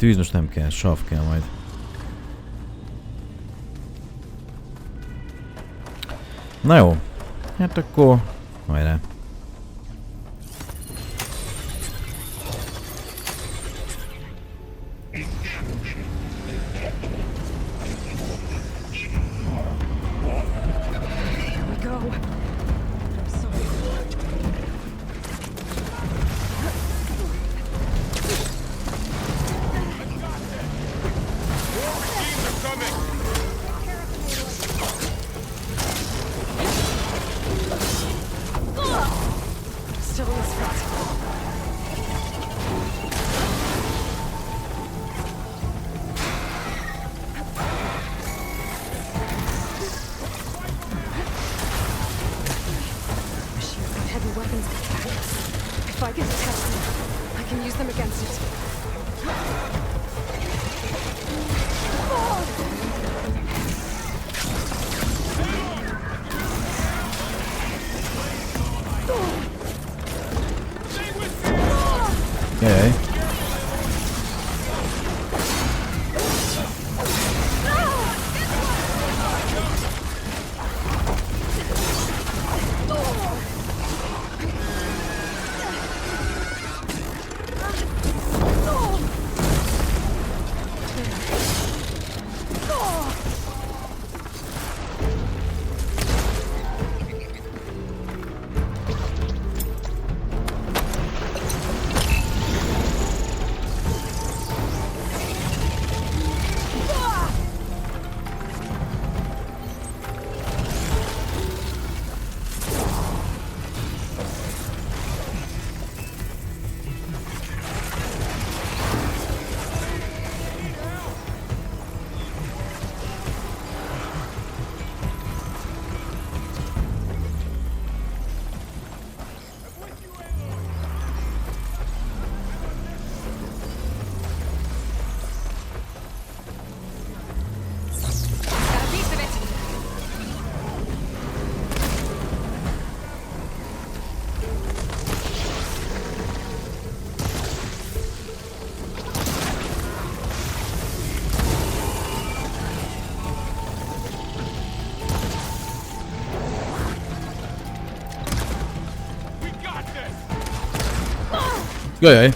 tűz most nem kell, sav kell majd. Na jó, hát akkor hajrá. If I can detect them, I can use them against it. Jaj. Jajjaj.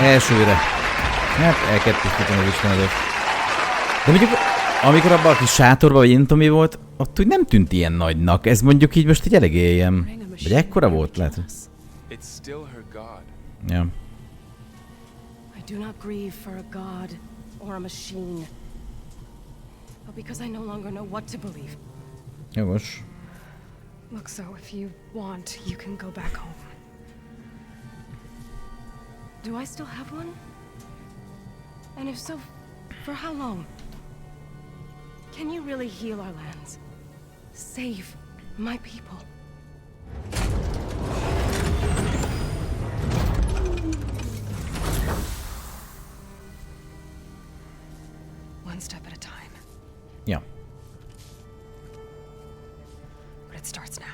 Elsőre. Hát el kellett pusztítani az istenedet. De mondjuk, amikor abban a kis sátorban, vagy én tudom mi volt, ott úgy nem tűnt ilyen nagynak. Ez mondjuk így most így eléggé ilyen... Vagy ekkora volt, lehet? Ja. I do not grieve for a god or a machine, but because I no longer know what to believe. Jogos. Look, so if you want, you can go back home. Do I still have one? And if so, for how long? Can you really heal our lands? Save my people? One step at a time. Ja. But it starts now.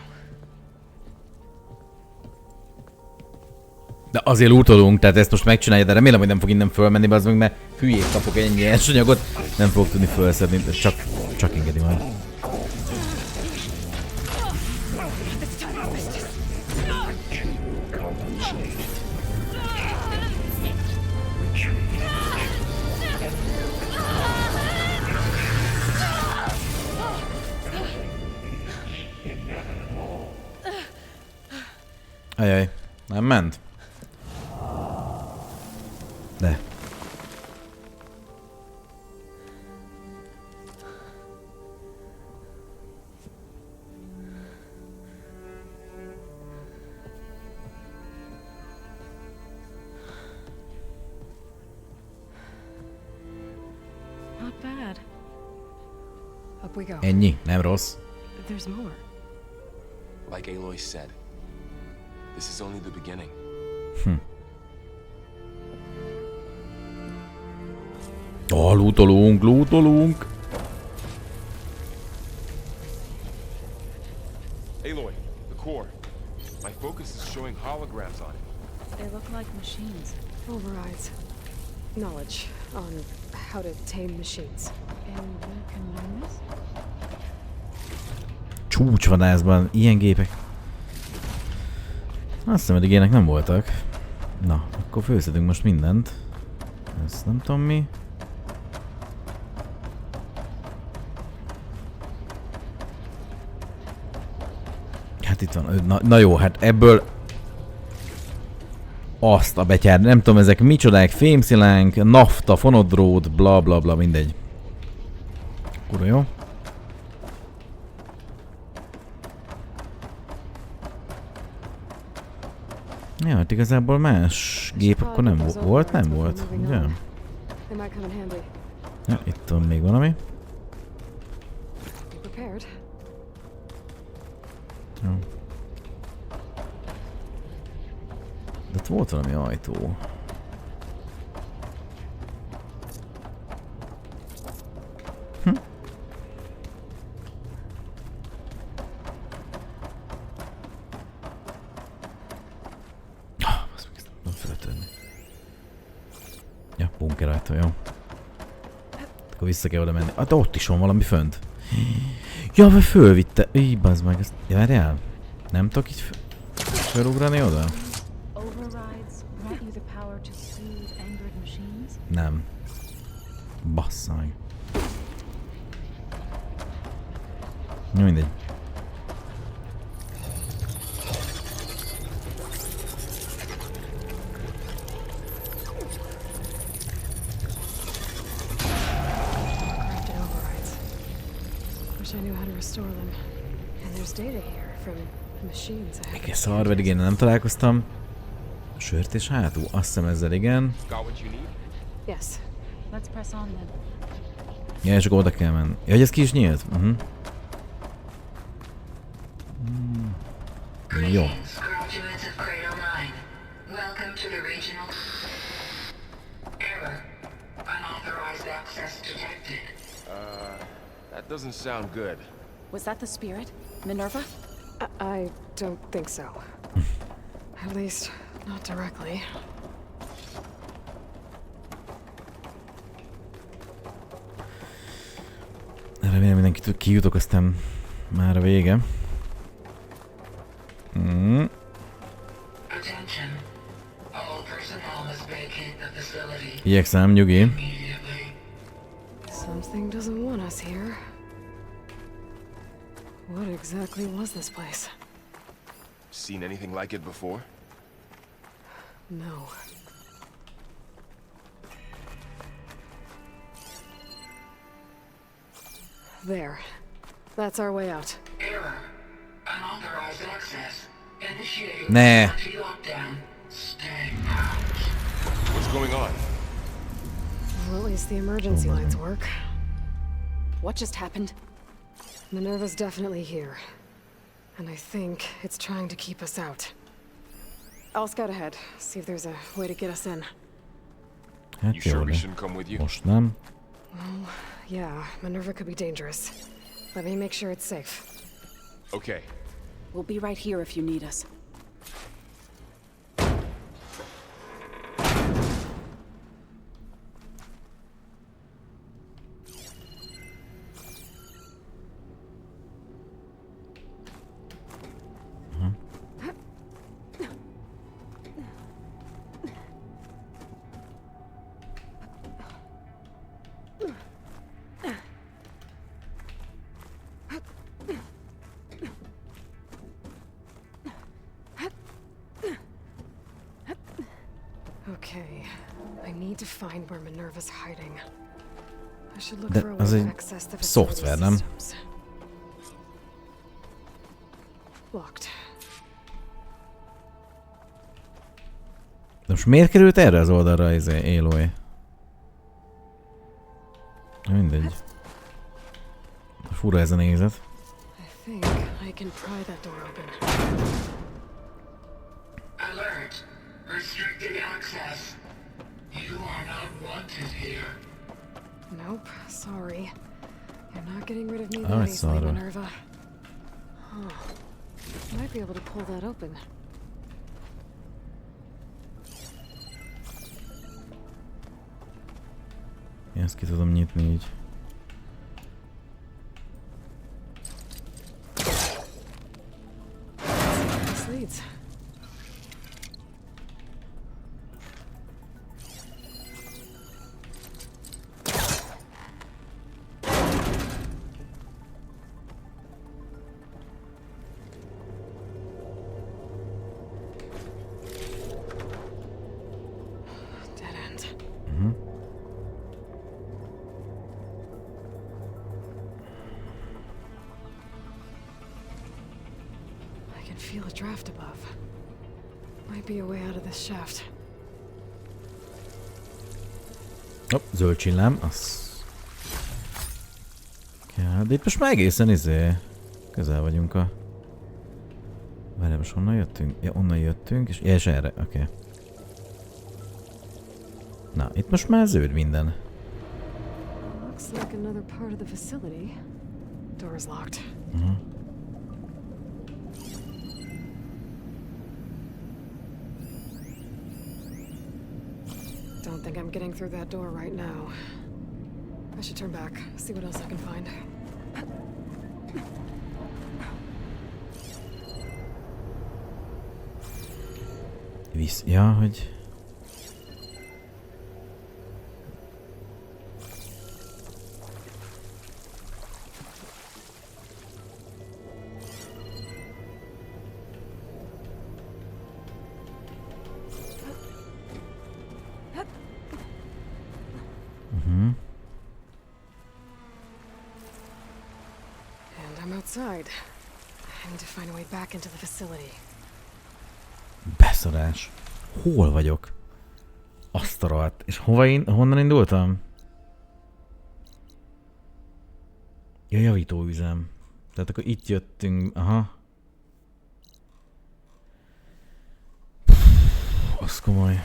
De azért lootolunk, tehát ezt most megcsinálja, de remélem, hogy nem fog innen fölmenni, be az meg, mert hülyét kapok ennyi nyersanyagot, nem fogok tudni fölszedni, de csak engedi majd. Ajaj, nem ment? De. Not bad. Up we go. Ennyi, nem rossz. There's more. Like Aloy said, this is only the beginning. Lootolunk, lootolunk. Aloy, the core. My focus is showing holograms on it. They look like machines. Overrides. Knowledge on how to tame machines. And we can learn this? Csúcsvadászban ilyen gépek. Azt hiszem, eddig ilyenek nem voltak. Na, akkor főzhetünk most mindent. Ezt nem tudom mi. Hát itt van. Na jó, hát ebből azt a betyár, nem tudom, ezek micsodák, fémszilánk, nafta, fonodrót, bla bla bla, mindegy. Kurva jó. Ja, hát igazából más gép akkor nem volt, nem volt, ugye? Ja, itt van még valami. Jó. De ott volt valami ajtó. Nem feltörni. Ja, bunker ajtó, jó. Akkor vissza kell oda menni. Hát ott is van valami fönt. Ja, vagy fölvitte. Így, bazd meg, ezt... Várjál. Nem tudok így felugrani oda? Nem. Bassza meg. Jó, mindegy. Egész szar, pedig én nem találkoztam. Sört és hátul? Azt hiszem ezzel igen. Yes. Let's press on then. Ja, és akkor oda kell menni. Ja, hogy ez ki is nyílt? Jó. That doesn't sound good. Was that the spirit? Minerva? I don't think so. At least, not directly. Remélem mindenkit kijutok, aztán már a vége. Igyekszem, nyugi. Something doesn't want us here. What exactly was this place? Seen anything like it before? No. There. That's our way out. Error. Unauthorized access. Initiating Ne. lockdown. Stay out. What's going on? Well, at least the emergency lights work. What just happened? Minerva's definitely here. And I think it's trying to keep us out. I'll scout ahead, see if there's a way to get us in. You Hát sure jó, we de shouldn't come with you? most nem. Yeah, Minerva could be dangerous. Let me make sure it's safe. Okay. We'll be right here if you need us. Okay, I need to find where Minerva's hiding. I should look De for a way az to egy access the facility szoftver, nem? systems. Locked. De most miért került erre az oldalra ez Aloy? Mindegy. Fura ez a nézet. I think I can pry that door open. Alert. Restricted access. You are not wanted here. Nope, sorry. You're not getting rid of me Oh, that it's easily, not Minerva. Huh. Might be able to pull that open. Én ezt ki tudom nyitni így. This leads. Dead end. I can feel a draft above. Might be a way out of this shaft. Hopp, zöld csillám, az... Ja, de itt most már egészen közel vagyunk a... Várjál, most honnan jöttünk? Ja, onnan jöttünk, és erre, oké. Na, itt most már zöld minden. Looks like another part of the facility. Door's locked. Don't think I'm getting through that door right now. I should turn back, see what else I can find. Ja, hogy... And I'm outside. I need to find a way back into the facility. Beszarás. Hol vagyok? Azt a rohadt. És honnan indultam? Ja, javítóüzem. Tehát akkor itt jöttünk, aha. Az komoly.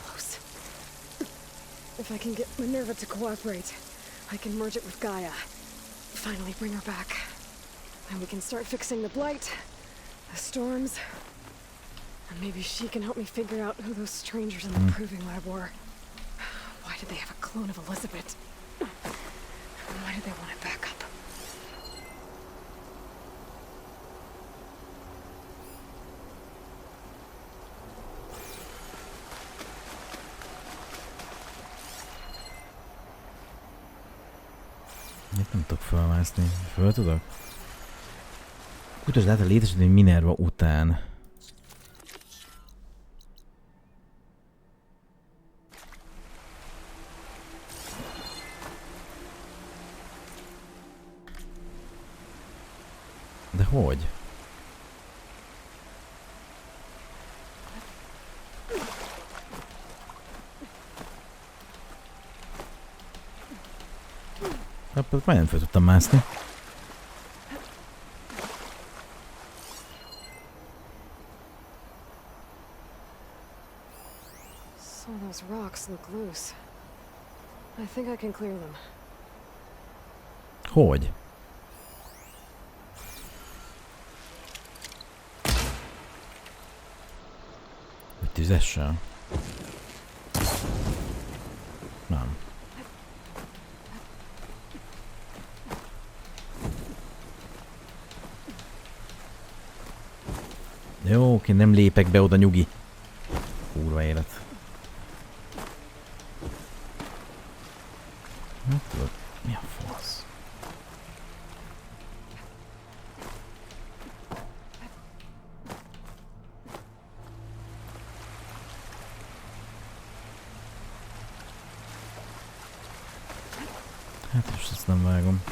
Close. If I can get Minerva to cooperate, I can merge it with Gaia. Finally bring her back. And we can start fixing the blight, the storms, and maybe she can help me figure out who those strangers in the proving lab were. Why did they have a clone of Elizabeth? And why did they want it back up? Itt nem tudok felmászni. Föl tudok? Utasd át a létesítmény Minerva után. De hogy? Hát majdnem fel tudtam mászni. Some of those rocks look loose. I think I can clear them. Hogy? Hogy tüzessel? Nem. Jó, oké, nem lépek be oda, nyugi. Kurva élet. Hát tudod, mi a fasz? Hát most ezt nem vágom.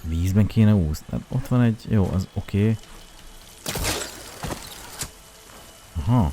Vízben kéne úszni. Hát ott van egy... Jó, az oké. Okay. Aha.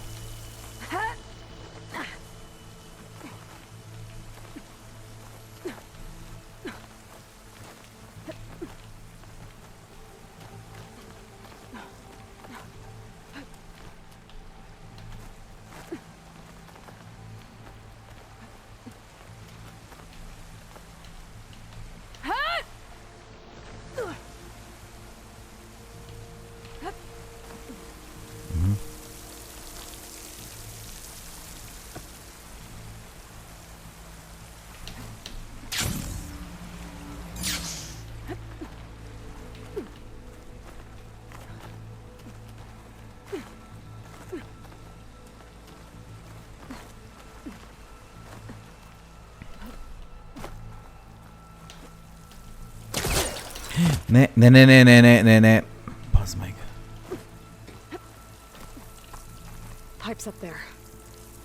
Ne. Bazd meg. Pipe's up there.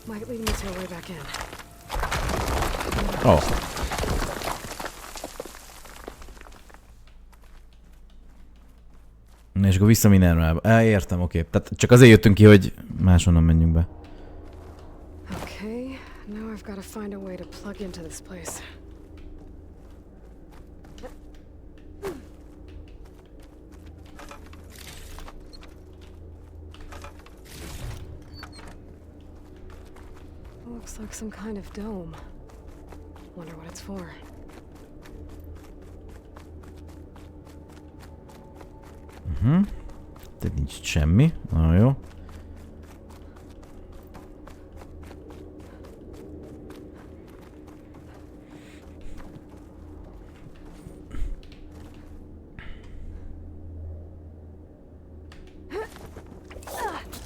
Might lead me to a way back in. Oh. Na és akkor vissza Minervába. Értem, oké. Tehát csak azért jöttünk ki, hogy máshonnan menjünk be. Okay, now I've got to find a way to plug into this place. Looks like some kind of dome. Wonder what it's for. Tehát nincs itt semmi. Na jó.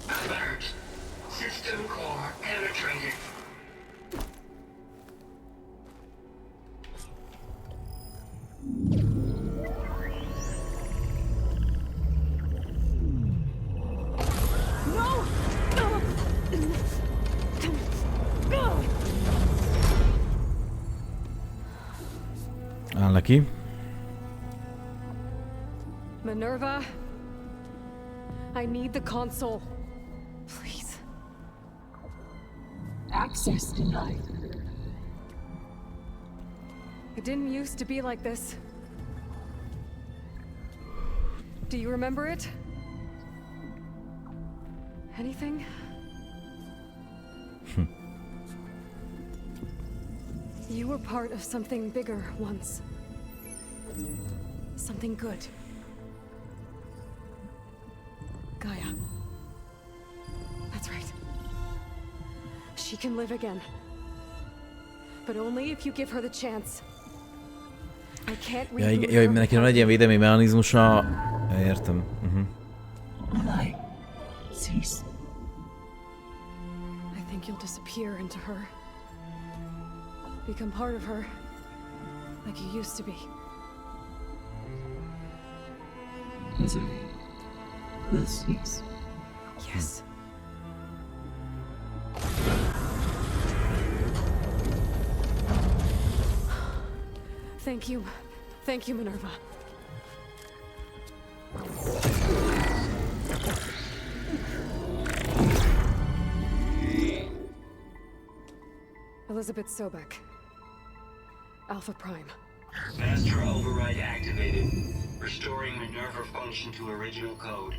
Alert. System core penetrated. Áll neki. Minerva, I need the console. Please. Access denied. It didn't used to be like this. Do you remember it? Anything? You were part of something bigger once. Something good. Gaia. That's right. She can live again. But only if you give her the chance. I can't Ja, reboot igen, her neki van without egy ilyen védelmi mechanizmusa. Értem. Light. Cease. I think you'll disappear into her. Become part of her. Like you used to be. Misery. Will cease. Yes. Thank you. Thank you, Minerva. Elizabeth Sobek. Alpha Prime. Master override activated. Restoring Minerva function to original code.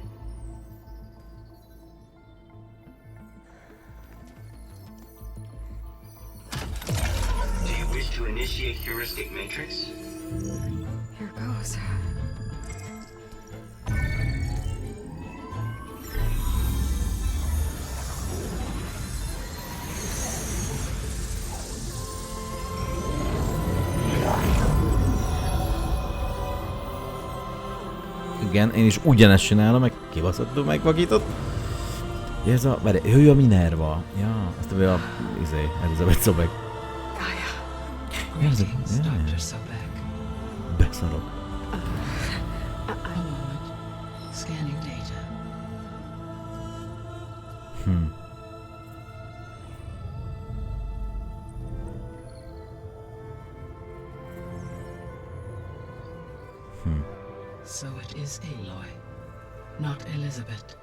Do you wish to initiate heuristic matrix? Here goes. Igen, én is ugyanezt csinálom, meg kibaszottul megvakított. Ez a... Várj, ő a Minerva. Ja, azt a... Elizabeth Sobek. Gaia. Dr. Sobek. Beszarok. A moment. Scanning data. So it is Aloy, not Elizabeth.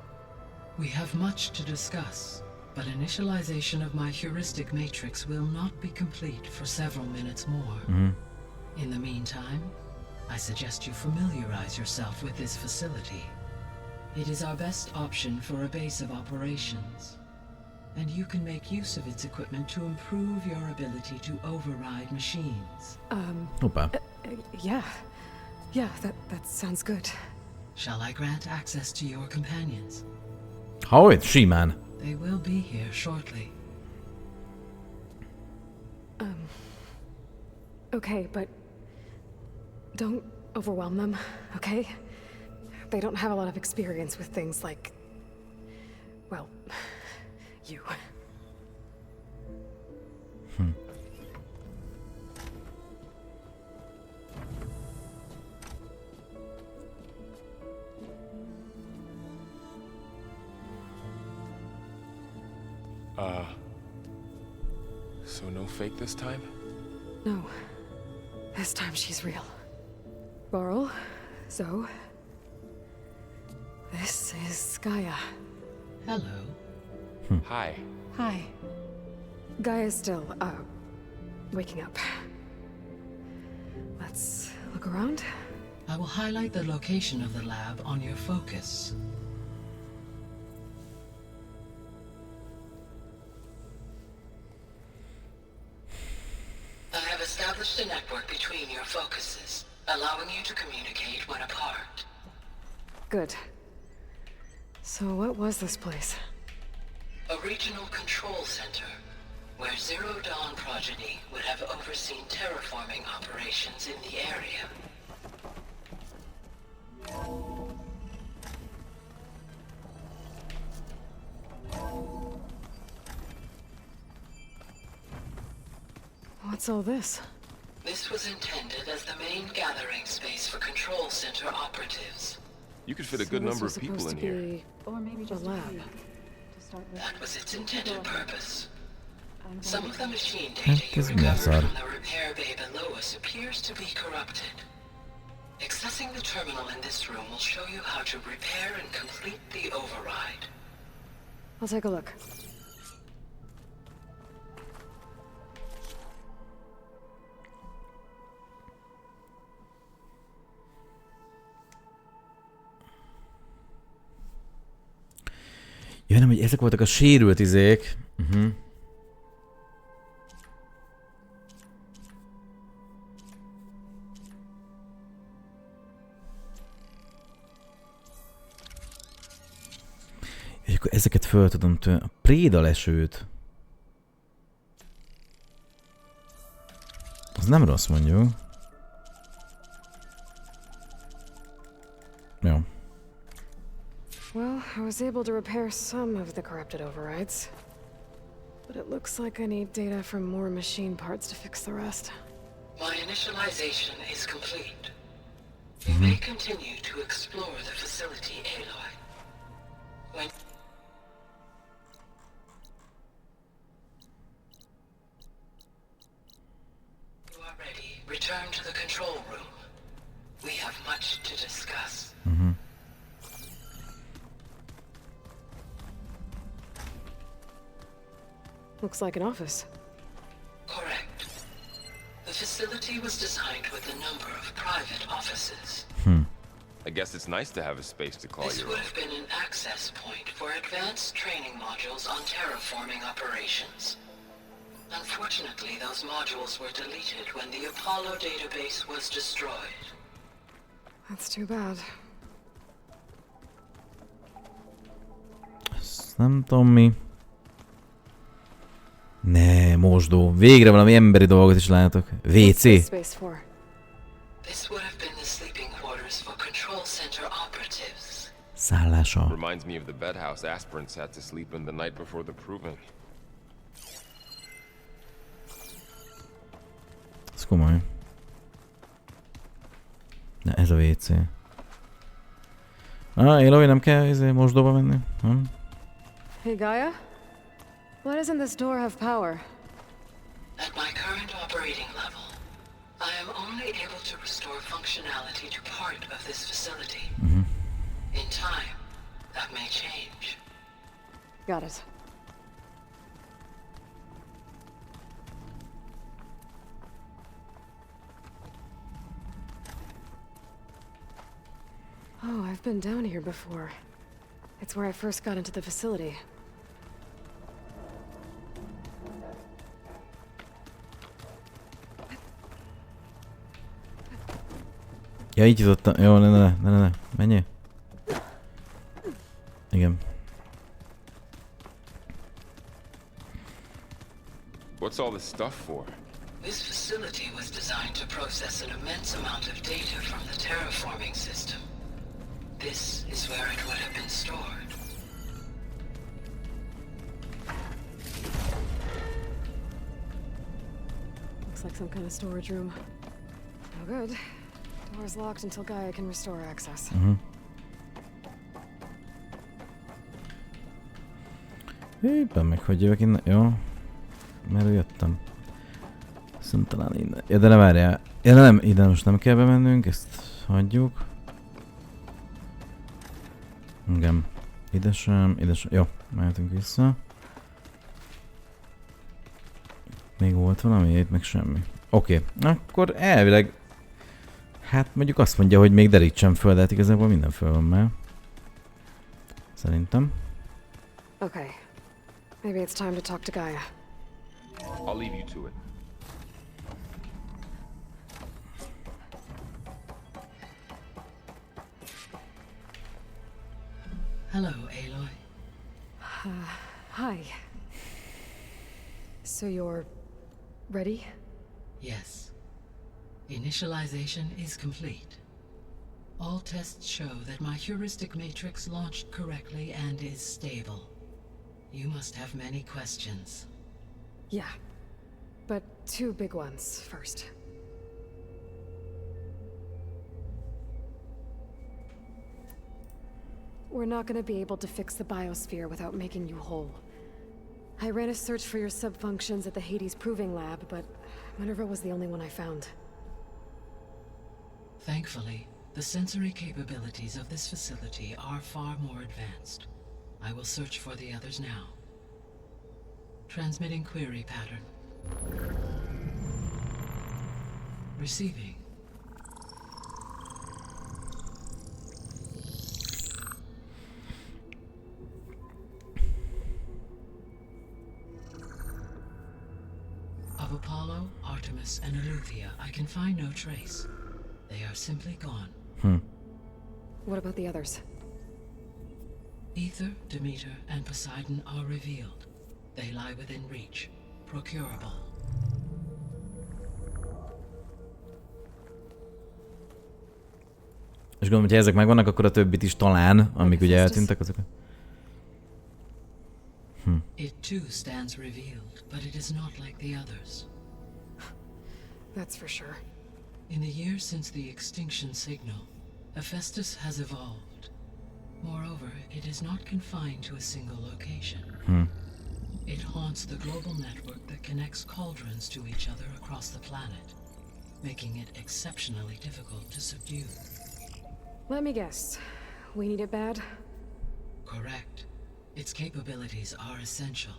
We have much to discuss, but initialization of my heuristic matrix will not be complete for several minutes more. In the meantime, I suggest you familiarize yourself with this facility. It is our best option for a base of operations, and you can make use of its equipment to improve your ability to override machines. Hoppá. Yeah. Yeah, that sounds good. Shall I grant access to your companions? Hogy? Simán. They will be here shortly. Okay, but don't overwhelm them, okay? They don't have a lot of experience with things like, well, you. So no fake this time? No. This time she's real. Laurel, Zoe. This is Gaia. Hello. Hi. Hi. Gaia's still, waking up. Let's look around. I will highlight the location of the lab on your focus. I have established a network between your focuses, allowing you to communicate when apart. Good. So what was this place? A regional control center, where Zero Dawn progeny would have overseen terraforming operations in the area. What's all this? This was intended as the main gathering space for control center operatives. You could fit a good So this number was of people in supposed to here. be Or maybe the just lab. a few, to start with. That was its intended purpose. I'm Some of the machine Hát data you ez mi recovered szar? from the repair bay below us appears to be corrupted. Accessing the terminal in this room will show you how to repair and complete the override. I'll take a look. Ja, nem, hogy ezek voltak a sérült izék. És akkor ezeket föl tudom tőle. A prédalesőt. Az nem rossz, mondjuk. Jó. Well, I was able to repair some of the corrupted overrides. But it looks like I need data from more machine parts to fix the rest. My initialization is complete. You may continue to explore the facility, Aloy. When you are ready, return to the control room. We have much to discuss. Looks like an office. Correct. The facility was designed with a number of private offices. I guess it's nice to have a space to call This your would own. have been an access point for advanced training modules on terraforming operations. Unfortunately, those modules were deleted when the Apollo database was destroyed. That's too bad. Ezt nem tudom mi. Ne, mosdó. Végre valami emberi dolgot is látok. What's WC. this space for? This would have been the sleeping quarters for control center operatives. Szállása. Reminds me of the bedhouse aspirants had to sleep in the night before the proving. Ez komoly. Na, ez a WC. Aloy, nem kell mosdóba menni? Nem? Hey, Gaia? Why doesn't this door have power? At my current operating level, I am only only able to restore functionality to part of this facility. In time, that may change. Got it. Oh, I've been down here before. It's where I first got into the facility. Ja, így jutottam. Jó, ne. Menjél. Igen. What's all this stuff for? This facility was designed to process an immense amount of data from the terraforming system. This is where it would have been stored. Looks like some kind of storage room. Oh, good. Door's locked until Gaia can restore access. Éppen meg, hogy jövök innen. Jó. Merről jöttem. Viszont talán innen. Ja, de ne várjál. Ja, nem, ide most nem kell bemennünk, ezt hagyjuk. Igen. Ide sem. Jó, mehetünk vissza. Még volt valami? Itt meg semmi. Oké, akkor elvileg... Hát mondjuk azt mondja, hogy még derítsem föl, de hát igazából minden föl van már. Szerintem. Okay. Maybe it's time to talk to Gaia. I'll leave you to it. Hello, Aloy. Hi. So you're... ready? Yes. Initialization is complete. All tests show that my heuristic matrix launched correctly and is stable. You must have many questions. Yeah. But two big ones first. We're not gonna be able to fix the biosphere without making you whole. I ran a search for your subfunctions at the Hades Proving Lab, but Minerva was the only one I found. Thankfully, the sensory capabilities of this facility are far more advanced. I will search for the others now. Transmitting query pattern. Receiving. Of Apollo, Artemis, and Eleuthia, I can find no trace. They are simply gone. What about the others? Ether, Demeter, and Poseidon are revealed. They lie within reach. Procurable. És gondolom, hogy ha ezek megvannak, akkor a többit is talán, amik ugye eltűntek, azok... It too stands revealed, but it is not like the others. That's for sure. In the years since the extinction signal, Hephaestus has evolved. Moreover, it is not confined to a single location. It haunts the global network that connects cauldrons to each other across the planet, making it exceptionally difficult to subdue. Let me guess. We need it bad? Correct. Its capabilities are essential.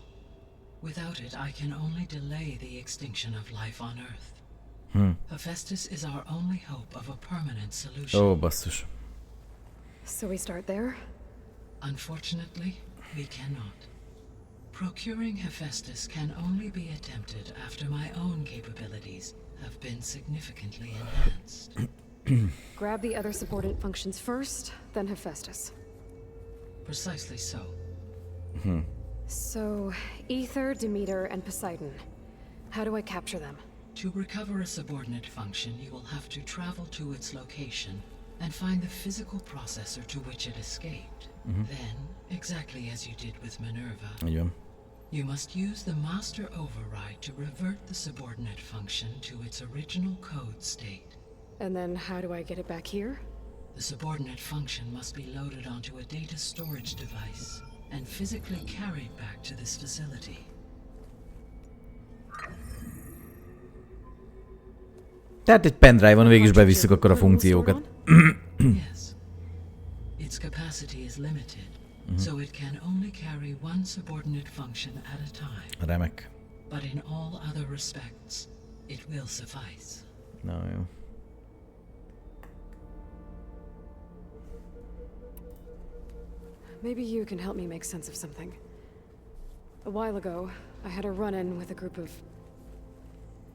Without it, I can only delay the extinction of life on Earth. Hephaestus is our only hope of a permanent solution. Ó, basszus. So we start there? Unfortunately, we cannot. Procuring Hephaestus can only be attempted after my own capabilities have been significantly enhanced. Grab the other subordinate functions first, then Hephaestus. Precisely so. So, Ether, Demeter, and Poseidon. How do I capture them? To recover a subordinate function, you will have to travel to its location and find the physical processor to which it escaped. Then, exactly as you did with Minerva, Így van. you must use the master override to revert the subordinate function to its original code state. And then how do I get it back here? The subordinate function must be loaded onto a data storage device and physically carried back to this facility. Tehát egy pendrive-on végig is bevisszük akkor a funkciókat. Yes. Its capacity is limited, so it can only carry one subordinate function at a time. Remek. But in all other respects, it will suffice. Na jó. Maybe you can help me make sense of something. A while ago, I had a run-in with a group of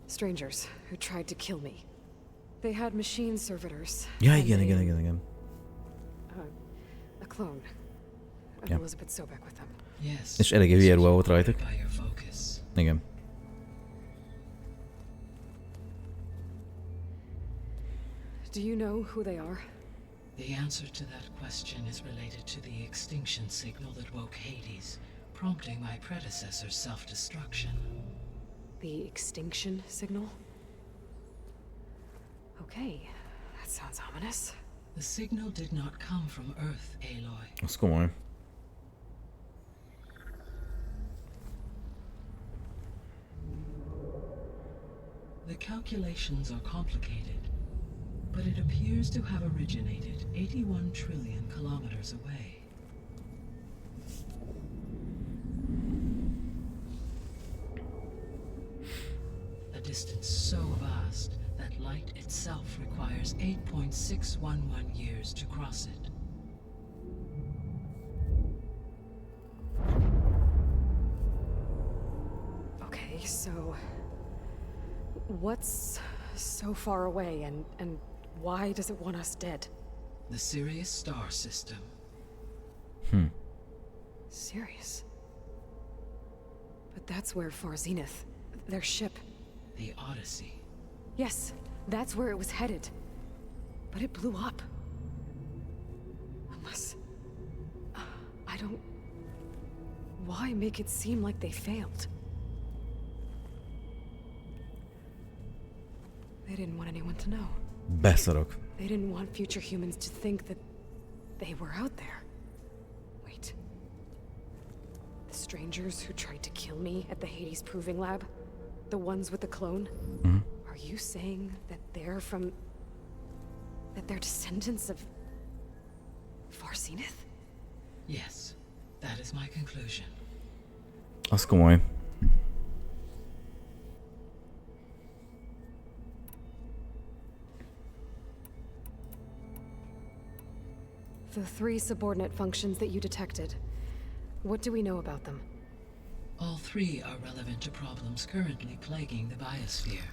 strangers who tried to kill me. They had machine servitors. Ja, and igen. a clone. Of Yeah. Elizabeth Sobek with them. Yes. És eléggé hülye ruha volt rajtuk. By your focus. Igen. Do you know who they are? The answer to that question is related to the extinction signal that woke Hades, prompting my predecessor's self-destruction. The extinction signal? Okay, that sounds ominous. The signal did not come from Earth, Aloy. Az komoly. The calculations are complicated, but it appears to have originated 81 trillion kilometers away. A distance so vast that light itself requires 8.611 years to cross it. Okay, so what's so far away and why does it want us dead? The Sirius star system. Serious? But that's where Far Zenith, their ship. The Odyssey. Yes, that's where it was headed. But it blew up. Unless... I don't... Why make it seem like they failed? They didn't want anyone to know. Beszarok. They didn't want future humans to think that they were out there. Wait. The strangers who tried to kill me at the Hades Proving Lab? The ones with the clone? Are you saying that they're from... that they're descendants of... Far Zenith? Yes, that is my conclusion. Az komoly. The 3 subordinate functions that you detected. What do we know about them? All 3 are relevant to problems currently plaguing the biosphere.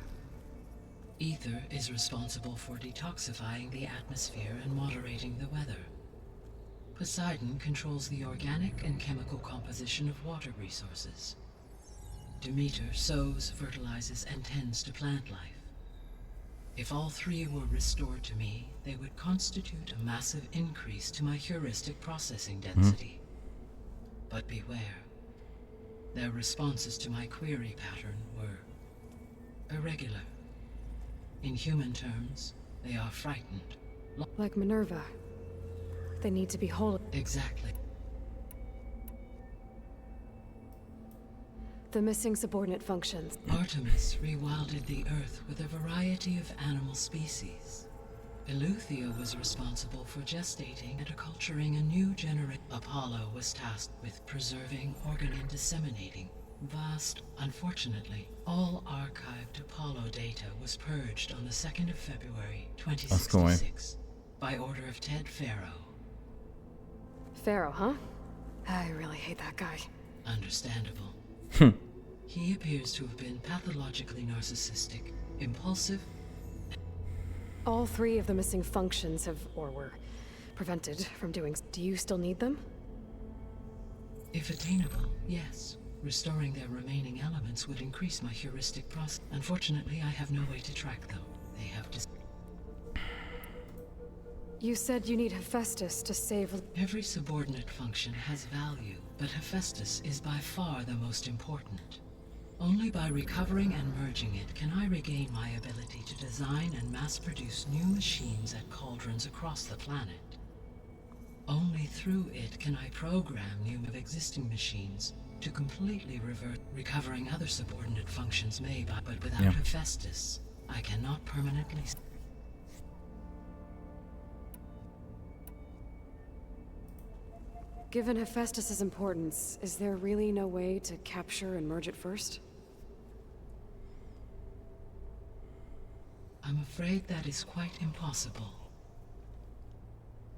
Ether is responsible for detoxifying the atmosphere and moderating the weather. Poseidon controls the organic and chemical composition of water resources. Demeter sows, fertilizes, and tends to plant life. If all 3 were restored to me, they would constitute a massive increase to my heuristic processing density. But beware. Their responses to my query pattern were irregular. In human terms, they are frightened. Like Minerva. They need to be whole. Exactly. The missing subordinate functions. Artemis rewilded the Earth with a variety of animal species. Eleuthia was responsible for gestating and acculturating a new generation. Apollo was tasked with preserving, organizing, and disseminating vast. Unfortunately, all archived Apollo data was purged on the 2nd of February, 2066, by order of Ted Faro. Pharaoh, huh? I really hate that guy. Understandable. He appears to have been pathologically narcissistic, impulsive. All 3 of the missing functions have, or were, prevented from doing. Do you still need them? If attainable, yes. Restoring their remaining elements would increase my heuristic process. Unfortunately, I have no way to track them. They have to... You said you need Hephaestus to save... Every subordinate function has value, but Hephaestus is by far the most important. Only by recovering and merging it can I regain my ability to design and mass-produce new machines at cauldrons across the planet. Only through it can I program new of existing machines to completely revert. Recovering other subordinate functions may, but without Hephaestus, I cannot permanently... Given Hephaestus's importance, is there really no way to capture and merge it first? I'm afraid that is quite impossible.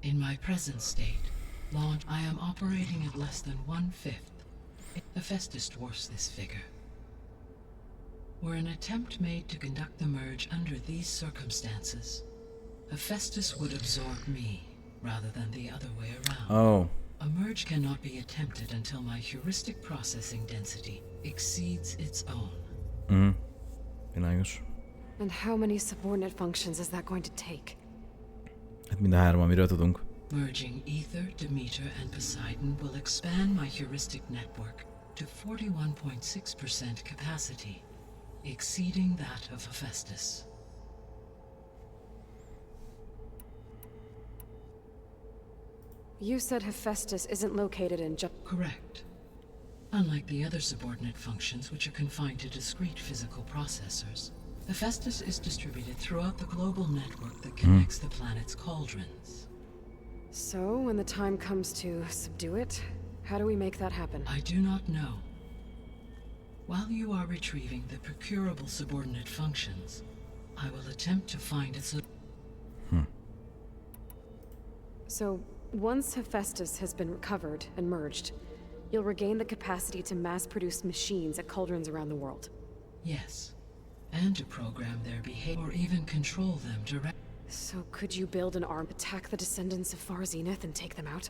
In my present state, launch, I am operating at less than 1/5. Hephaestus dwarfs this figure. Were an attempt made to conduct the merge under these circumstances, Hephaestus would absorb me, rather than the other way around. Oh. A merge cannot be attempted until my heuristic processing density exceeds its own. Világos. And how many subordinate functions is that going to take? Hát mind a három, amiről tudunk. Merging Ether, Demeter, and Poseidon will expand my heuristic network to 41.6% capacity, exceeding that of Hephaestus. You said Hephaestus isn't located in Correct. Unlike the other subordinate functions, which are confined to discrete physical processors, Hephaestus is distributed throughout the global network that connects the planet's cauldrons. So, when the time comes to subdue it, how do we make that happen? I do not know. While you are retrieving the procurable subordinate functions, I will attempt to find its... So, once Hephaestus has been recovered and merged, you'll regain the capacity to mass-produce machines at cauldrons around the world. Yes. And to program their behavior, or even control them directly. So could you build an arm, attack the descendants of Far Zenith and take them out?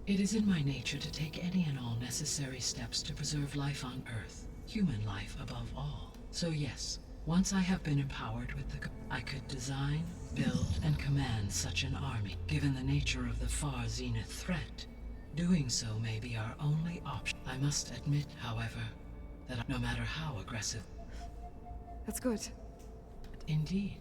It is in my nature to take any and all necessary steps to preserve life on Earth, human life above all. So yes, once I have been empowered with the... I could design, build, and command such an army. Given the nature of the Far Zenith threat, doing so may be our only option. I must admit, however, that no matter how aggressive... That's good. Indeed.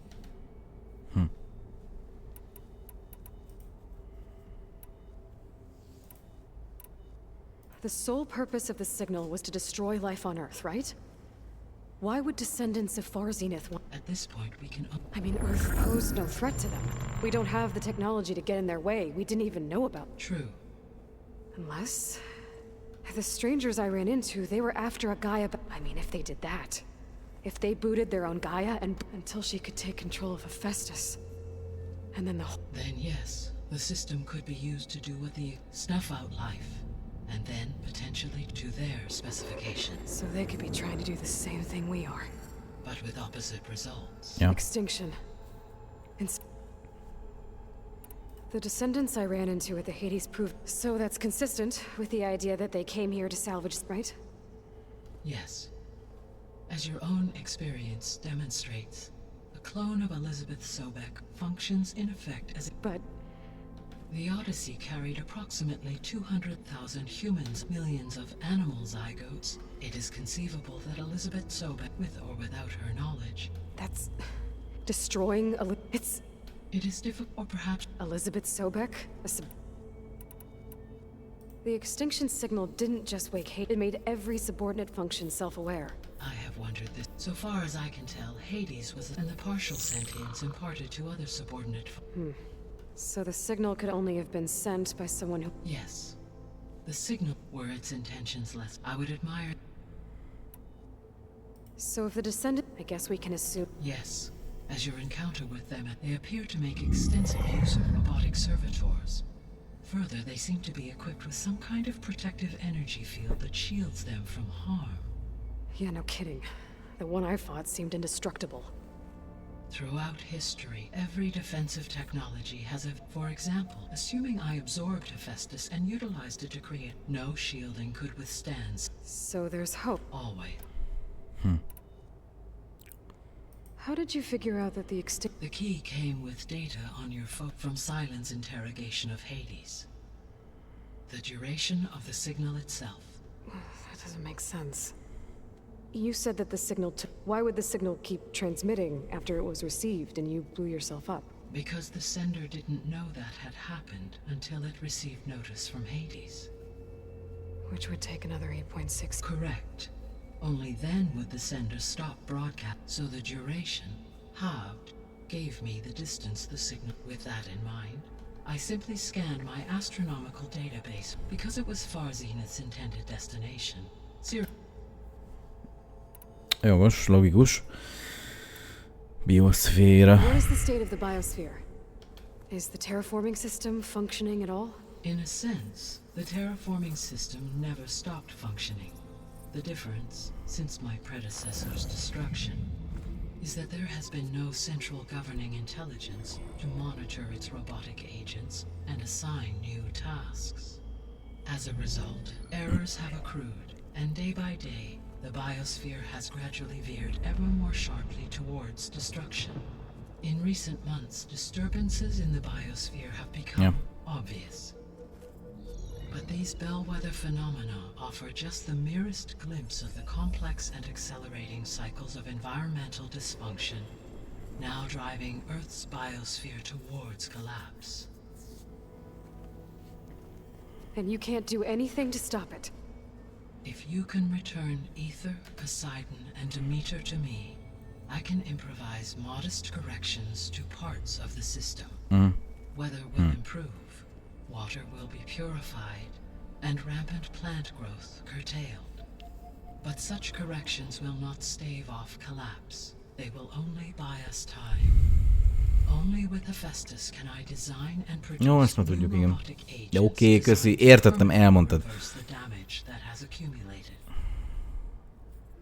The sole purpose of the signal was to destroy life on Earth, right? Why would descendants of Far Zenith want... At this point, we can... I mean, Earth posed no threat to them. We don't have the technology to get in their way. We didn't even know about... True. Unless... The strangers I ran into, they were after a Gaia... I mean, if they did that. If they booted their own Gaia and... Until she could take control of Hephaestus. And then the whole... Then yes, the system could be used to do what the... Snuff out life. And then, potentially, to their specifications. So they could be trying to do the same thing we are. But with opposite results. Yeah. Extinction. The descendants I ran into at the Hades proved... So that's consistent with the idea that they came here to salvage, right? Yes. As your own experience demonstrates, a clone of Elizabeth Sobek functions in effect as... But... The Odyssey carried approximately 200,000 humans, millions of animal zygotes. It is conceivable that Elizabeth Sobek, with or without her knowledge... That's... destroying it's... It is difficult, or perhaps... Elizabeth Sobek? The extinction signal didn't just wake Hades, it made every subordinate function self-aware. I have wondered this. So far as I can tell, Hades was... and the partial sentience imparted to other subordinate... So the signal could only have been sent by someone who... Yes. The signal, were its intentions less, I would admire... So if the descendant... I guess we can assume... Yes. As your encounter with them, they appear to make extensive use of robotic servitors. Further, they seem to be equipped with some kind of protective energy field that shields them from harm. Yeah, no kidding. The one I fought seemed indestructible. Throughout history, every defensive technology has a... For example, assuming I absorbed Hephaestus and utilized it to create... No shielding could withstand... So there's hope. Always. How did you figure out that the The key came with data on your from Silent's interrogation of Hades. The duration of the signal itself. That doesn't make sense. You said that the signal took... Why would the signal keep transmitting after it was received and you blew yourself up? Because the sender didn't know that had happened until it received notice from Hades. Which would take another 8.6... Correct. Only then would the sender stop broadcast, so the duration halved, gave me the distance the signal. With that in mind, I simply scanned my astronomical database because it was far Zenith's intended destination. Jogos, logikus. Bioszféra. What is the state of the biosphere? Is the terraforming system functioning at all? In a sense, the terraforming system never stopped functioning. The difference, since my predecessor's destruction, is that there has been no central governing intelligence to monitor its robotic agents and assign new tasks. As a result, errors have accrued, and day by day, the biosphere has gradually veered ever more sharply towards destruction. In recent months, disturbances in the biosphere have become obvious. But these bellwether phenomena offer just the merest glimpse of the complex and accelerating cycles of environmental dysfunction, now driving Earth's biosphere towards collapse. And you can't do anything to stop it? If you can return Ether, Poseidon, and Demeter to me, I can improvise modest corrections to parts of the system. Weather will improve, water will be purified, and rampant plant growth curtailed. But such corrections will not stave off collapse. They will only buy us time. Only with Hephaestus can I design and produce Jó, ezt már tudjuk, new igen. robotic agents De oké, köszi. designed to Értettem, elmondtad. reverse the damage that has accumulated.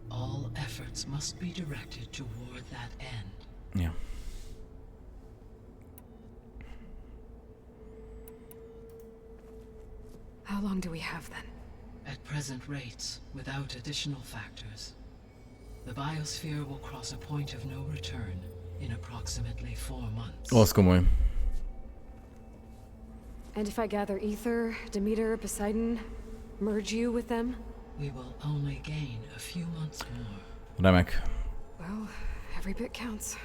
All efforts must be directed toward that end. Ja. How long do we have then? At present rates, without additional factors, the biosphere will cross a point of no return in approximately 4 months. Az komoly. And if I gather Ether, Demeter, Poseidon, merge you with them? We will only gain a few months more. Remek. Well, every bit counts.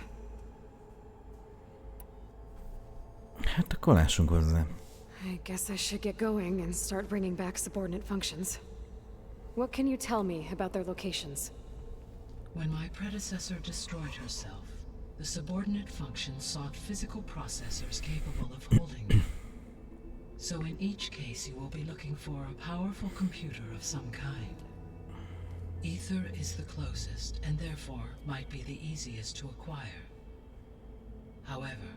Hát akkor lássunk hozzá. I guess I should get going and start bringing back subordinate functions. What can you tell me about their locations? When my predecessor destroyed herself, the subordinate functions sought physical processors capable of holding them. So in each case you will be looking for a powerful computer of some kind. Ether is the closest, and therefore might be the easiest to acquire. However,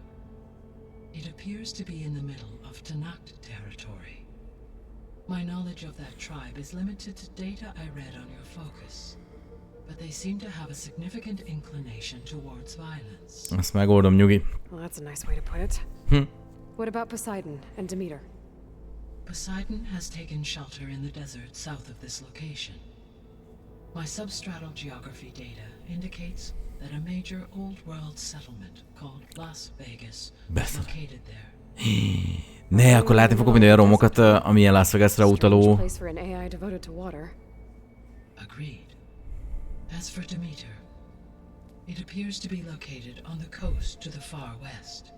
it appears to be in the middle of Tanakh territory. My knowledge of that tribe is limited to data I read on your focus, but they seem to have a significant inclination towards violence. Ezt megoldom, nyugi. Well, that's a nice way to put it. What about Poseidon and Demeter? Poseidon has taken shelter in the desert south of this location. My substratal geography data indicates that a major old-world settlement called Las Vegas is located there. Ne, akkor látni fogok minden olyan romokat, amilyen Las Vegasra utaló. Strange place for an AI devoted to water. Agreed. As for Demeter, it appears to be located on the coast to the far west.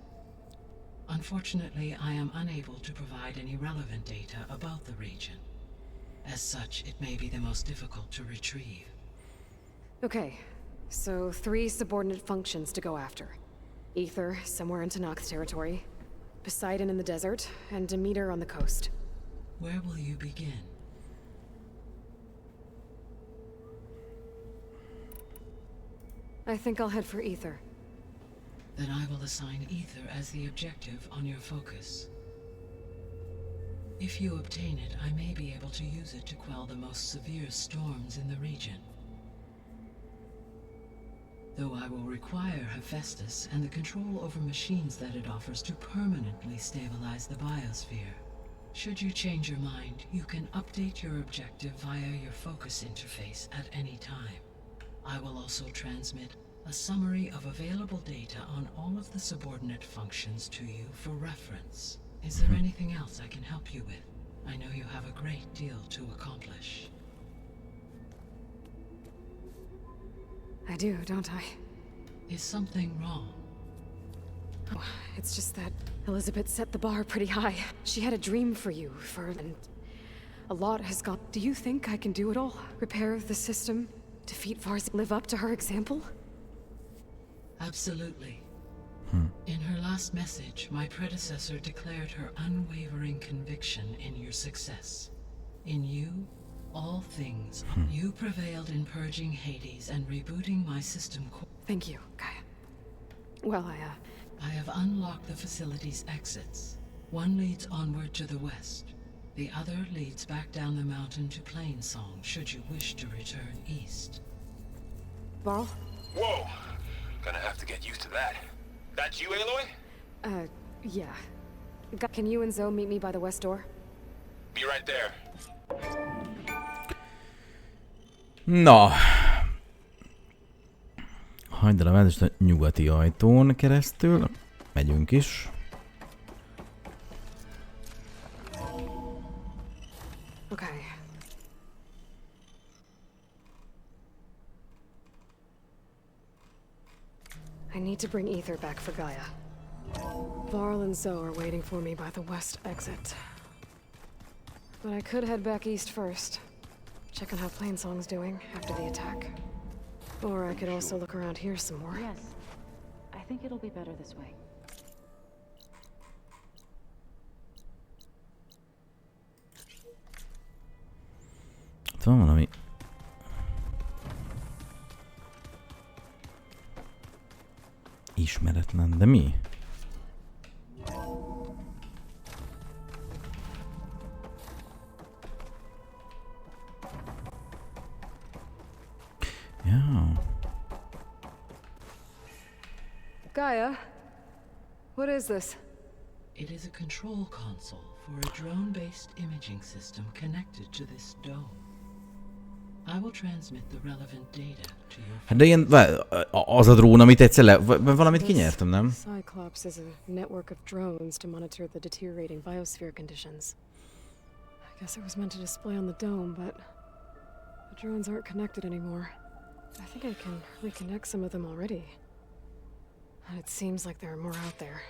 Unfortunately, I am unable to provide any relevant data about the region. As such, it may be the most difficult to retrieve. Okay, so 3 subordinate functions to go after. Ether, somewhere in Tanakh territory. Poseidon in the desert, and Demeter on the coast. Where will you begin? I think I'll head for Ether. Then I will assign Ether as the objective on your focus. If you obtain it, I may be able to use it to quell the most severe storms in the region. Though I will require Hephaestus and the control over machines that it offers to permanently stabilize the biosphere. Should you change your mind, you can update your objective via your focus interface at any time. I will also transmit a summary of available data on all of the subordinate functions to you for reference. Is there anything else I can help you with? I know you have a great deal to accomplish. I do, don't I? Is something wrong? Oh, it's just that Elizabeth set the bar pretty high. She had a dream for you, and a lot has got... Do you think I can do it all? Repair the system? Defeat Varz? Live up to her example? Absolutely. In her last message, my predecessor declared her unwavering conviction in your success. In you, all things. You prevailed in purging Hades and rebooting my system core. Thank you, Gaia. Well, I have unlocked the facility's exits. One leads onward to the west. The other leads back down the mountain to Plainsong, should you wish to return east. Varl? Whoa! Gonna have to get used to that. That's you, Aloy? Yeah. Can you and Zoe meet me by the west door? Be right there. Na. Hagyd el a vezest a nyugati ajtón keresztül. Megyünk is. Okay. I need to bring Ether back for Gaia. Varl and Zoe are waiting for me by the west exit. But I could head back east first. Check on how Plainsong's doing after the attack. Or I could also look around here some more. Yes. I think it'll be better this way. Itt van valami. Ismeretlen, de mi? Ja. Gaia? What is this? It is a control console for a drone-based imaging system connected to this dome. I will transmit the relevant data to your... Hát de ilyen, az a drón, amit egyszer valamit kinyertem, nem? Cyclops is a network of drones to monitor the deteriorating biosphere conditions. I guess it was meant to display on the dome, but the drones aren't connected anymore. I think I can reconnect some of them already. And it seems like there are more out there.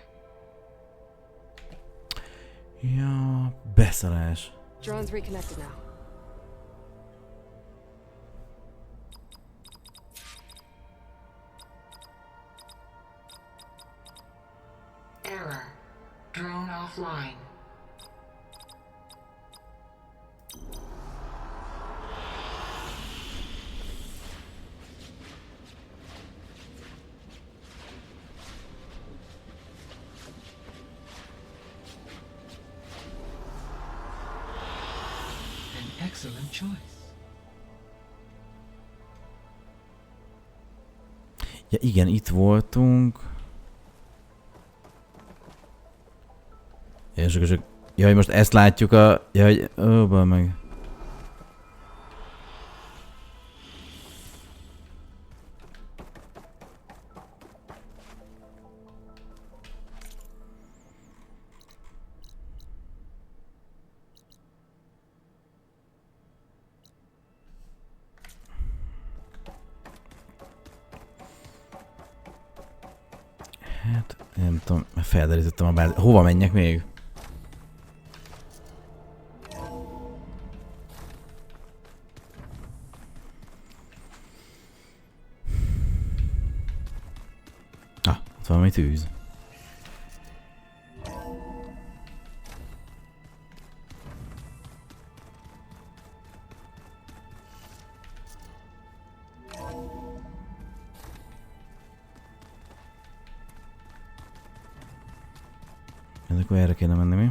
Ja, beszarás. Drones reconnected now. Error. Drone offline. An excellent choice. Ja igen, itt voltunk. És akkor csak... Jaj, most ezt látjuk a... Jaj, ó, meg... Hát, nem tudom, felderítettem a bár... Hova menjek még? Ah, ott valami tűz. Ez akkor erre kéne menni, mi?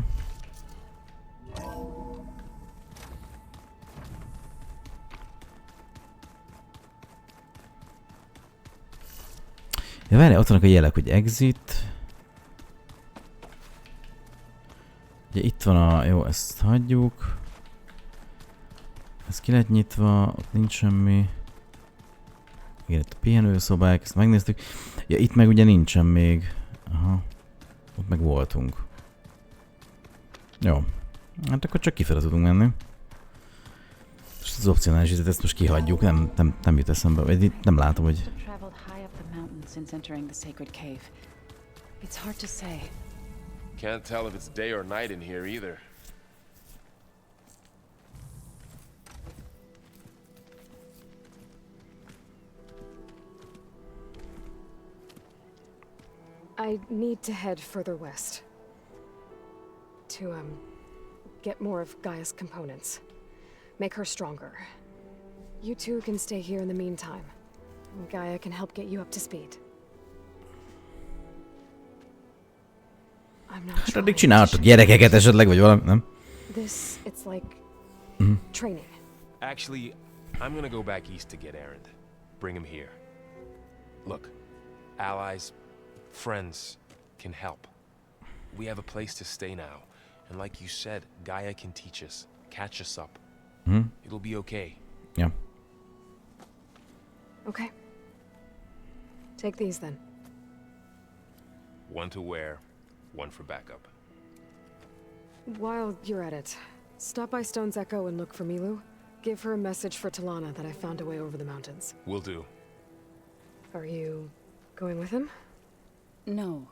Ja, várjál, ott vannak a jelek, hogy exit. Ugye itt van a... Jó, ezt hagyjuk. Ez ki lett nyitva, ott nincs semmi. Igen, itt a pihenőszobák, ezt megnéztük. Ja, itt meg ugye nincsen még. Aha. Ott meg voltunk. Jó. Hát akkor csak kifele tudunk menni. És az opcionális izet, ezt most kihagyjuk, nem jut eszembe, vagy itt nem látom, hogy... Traveled high up the mountain since entering the sacred cave. It's hard to say. Can't tell if it's day or night in here either. I need to head further west. To, get more of Gaia's components. Make her stronger. You two can stay here in the meantime. Gaia can help get you up to speed. I'm not Hát trying addig to csinálhatok shame gyerekeket esetleg, vagy valami, nem? This, it's like training. Actually, I'm gonna go back east to get Erend. Bring him here. Look, allies, friends can help. We have a place to stay now. And like you said, Gaia can teach us, catch us up. It'll be okay. Ja. Okay. Take these then. One to wear, one for backup. While you're at it, stop by Stone's Echo and look for Milu. Give her a message for Talana that I found a way over the mountains. Will do. Are you going with him? No.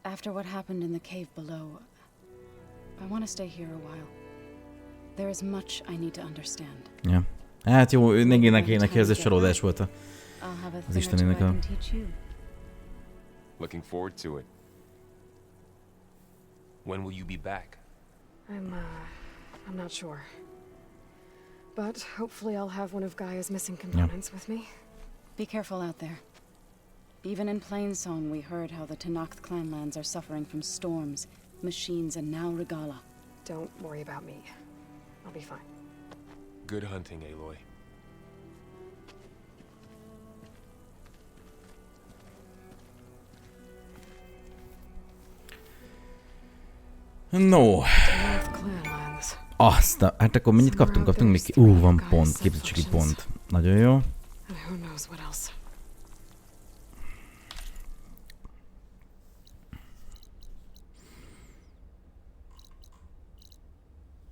After what happened in the cave below, I want to stay here a while. There is much I need to understand. Ja. Hát jó, neki ez egy csalódás volt I'll have a az thing or two I Istenének a... can teach you. Looking forward to it. When will you be back? I'm not sure. But hopefully I'll have one of Gaia's missing components with me. Be careful out there. Even in Plainsong, we heard how the Tenakth clanlands are suffering from storms, machines, and now Regala. Don't worry about me. I'll be fine. Good hunting, Aloy. No. Tenakth clanlands. Hát akkor mennyit kaptunk? Kaptunk még ki... van pont, képzettségi pont. Nagyon jó. And who knows what else.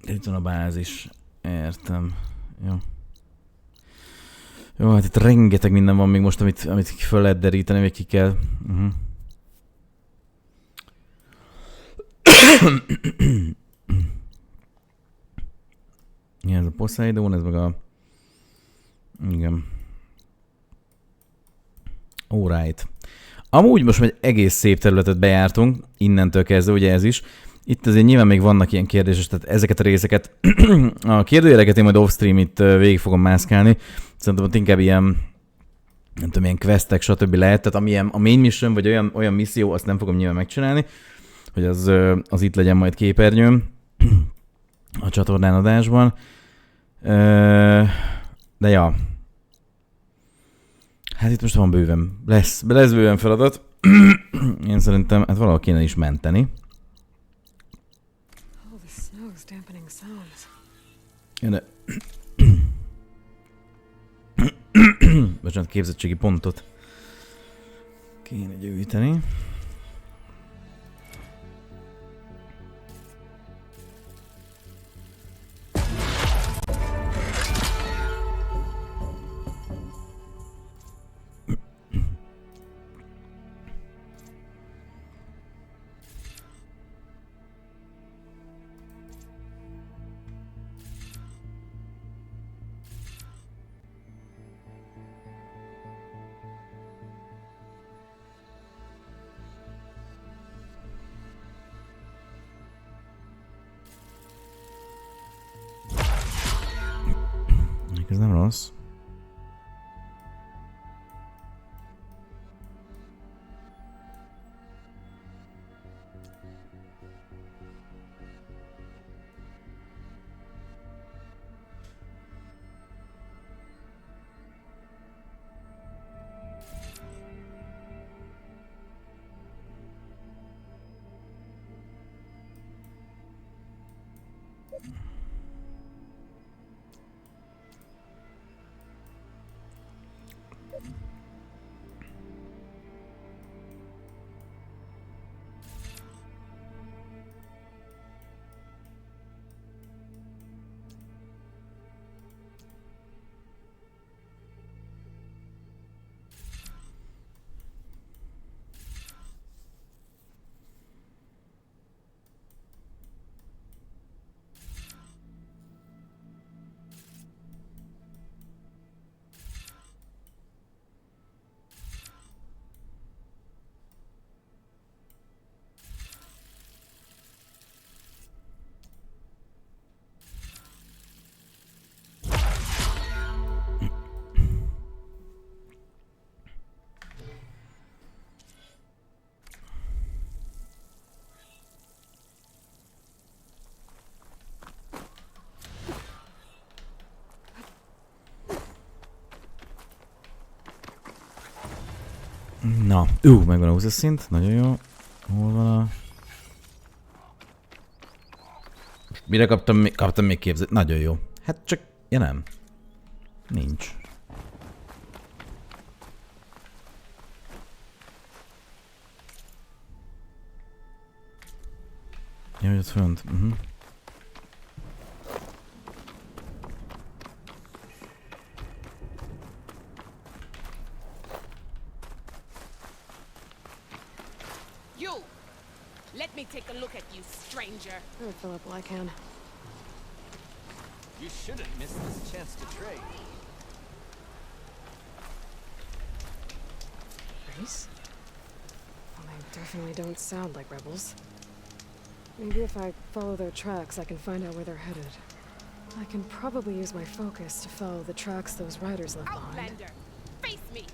Itt van a bázis. Értem. Jó. Jó, hát itt rengeteg minden van még most, amit föl lehet deríteni, vagy ki kell. Ja, ez a Poseidon, ez meg a... Igen. Alright. Amúgy most egy egész szép területet bejártunk, innentől kezdve, ugye ez is. Itt azért nyilván még vannak ilyen kérdéses, tehát ezeket a részeket, a kérdőjeleket én majd off-stream itt végig fogom mászkálni. Szerintem ott inkább ilyen, nem tudom, ilyen questek, stb. Lehet, tehát amilyen a main mission, vagy olyan misszió, azt nem fogom nyilván megcsinálni, hogy az itt legyen majd képernyőm a csatornán adásban. De ja. Hát itt most van bőven. Lesz bőven feladat. Én szerintem hát valahol kéne is menteni. Oh, the snow's dampening sounds. De... Bocsánat, képzettségi pontot kéne gyűjteni. Ez nem rossz. Na, megvan a 20 szint, nagyon jó. Hol van a... Mire kaptam még képzést? Nagyon jó. Hát csak, ja nem. Nincs. Jaj, ott fönt. You! Let me take a look at you, stranger. I'll fill up while I can. You shouldn't miss this chance to trade. Race? Well, they definitely don't sound like rebels. Maybe if I follow their tracks, I can find out where they're headed. I can probably use my focus to follow the tracks those riders left behind. Outlander! Face me!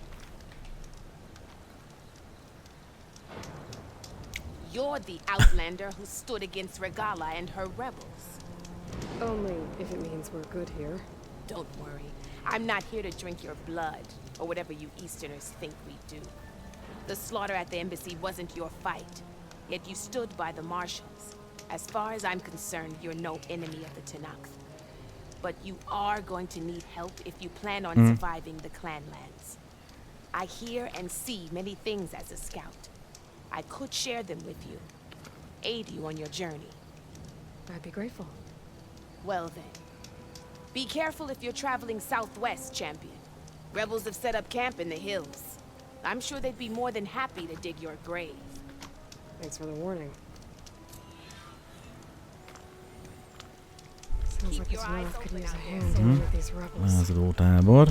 You're the Outlander who stood against Regala and her rebels. Only if it means we're good here. Don't worry. I'm not here to drink your blood, or whatever you Easterners think we do. The slaughter at the embassy wasn't your fight, yet you stood by the Marshals. As far as I'm concerned, you're no enemy of the Tanakh. But you are going to need help if you plan on surviving the clanlands. I hear and see many things as a scout. I could share them with you, aid you on your journey. I'd be grateful. Well then, be careful if you're traveling southwest, champion. Rebels have set up camp in the hills. I'm sure they'd be more than happy to dig your grave. Thanks for the warning. Sounds like this North could use a hand dealing with these rebels. Lázadó tábor.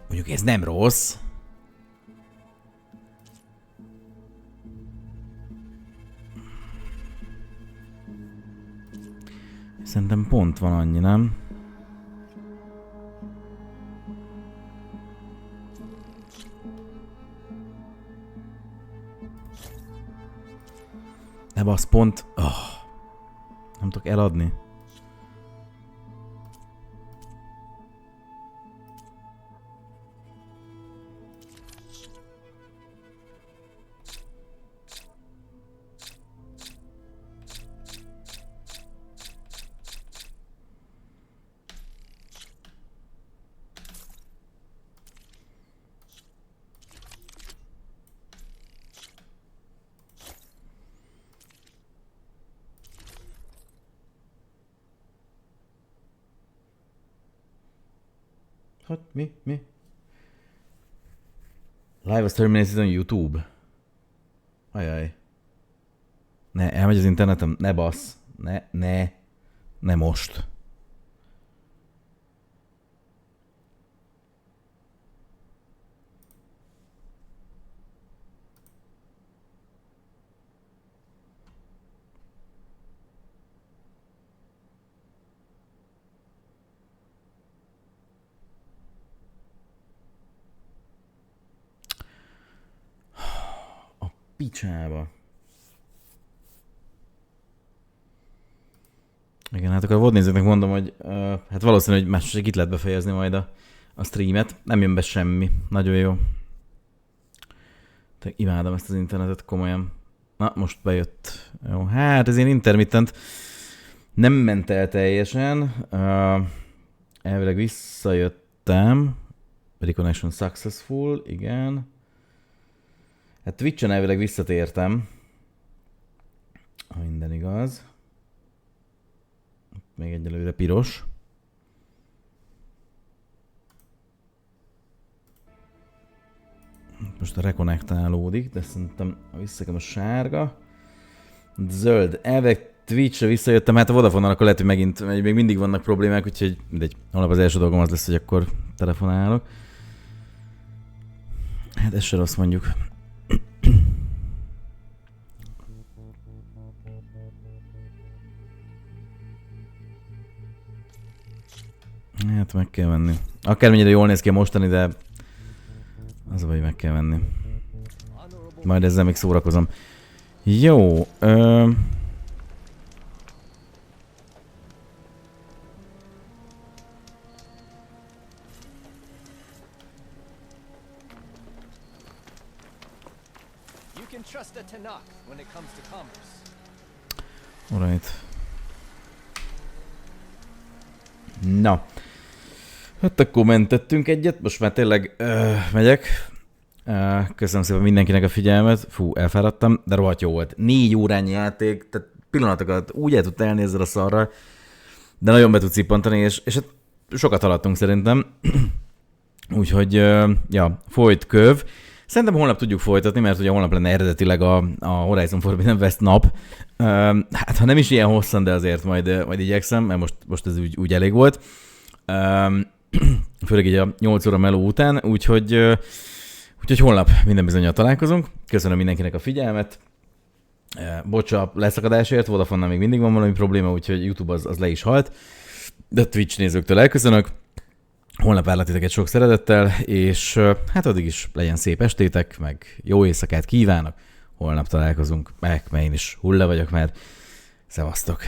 Mondjuk ez nem rossz. Szerintem pont van annyi, nem? De basz pont... nem tudok eladni. Hát mi? Live was terminated on YouTube. Ajaj. Ne, elmegy az internetem, ne bassz. Ne most. Picsába. Igen, hát akkor a vodnézőknek mondom, hogy hát valószínű, hogy másosig itt lehet befejezni majd a streamet. Nem jön be semmi. Nagyon jó. Te imádom ezt az internetet, komolyan. Na, most bejött. Jó, hát ez ilyen intermittent. Nem ment el teljesen. Elvileg visszajöttem. Reconnection successful, igen. Hát Twitch-en elvileg visszatértem. Ha minden igaz. Még egyelőre piros. Most rekonnektálódik, de szerintem visszakem a sárga. Zöld. Elvileg Twitch-re visszajöttem, hát a Vodafone-nal akkor lehet, hogy megint még mindig vannak problémák, úgyhogy mindegy. Holnap az első dolgom az lesz, hogy akkor telefonálok. Hát ez se rossz mondjuk. Hát meg kell venni. Akármennyire jól néz ki a mostani, de az a baj, meg kell venni. Majd ezzel még szórakozom. Jó. can trust a Tanakh when it comes to commerce. Alright. Na. Hát akkor mentettünk egyet, most már tényleg megyek. Köszönöm szépen mindenkinek a figyelmet. Fú, elfáradtam, de rohadt jó volt. 4 órányi játék, tehát pillanatokat úgy el tudtál élni ezzel a szarral, de nagyon be tudsz cippantani, és hát sokat haladtunk szerintem. Úgyhogy, ja, folyt köv. Szerintem holnap tudjuk folytatni, mert ugye holnap lenne eredetileg a Horizon Forbidden West nap. Hát ha nem is ilyen hosszan, de azért majd igyekszem, mert most ez úgy elég volt. Főleg így a 8 óra meló után, úgyhogy holnap minden bizonnyal találkozunk. Köszönöm mindenkinek a figyelmet. Bocsa leszakadásért, Vodafone-nál még mindig van valami probléma, úgyhogy YouTube az le is halt. De Twitch nézőktől elköszönök. Holnap várlak titeket sok szeretettel, és hát addig is legyen szép estétek, meg jó éjszakát kívánok. Holnap találkozunk, meg én is hulla vagyok már. Szevasztok!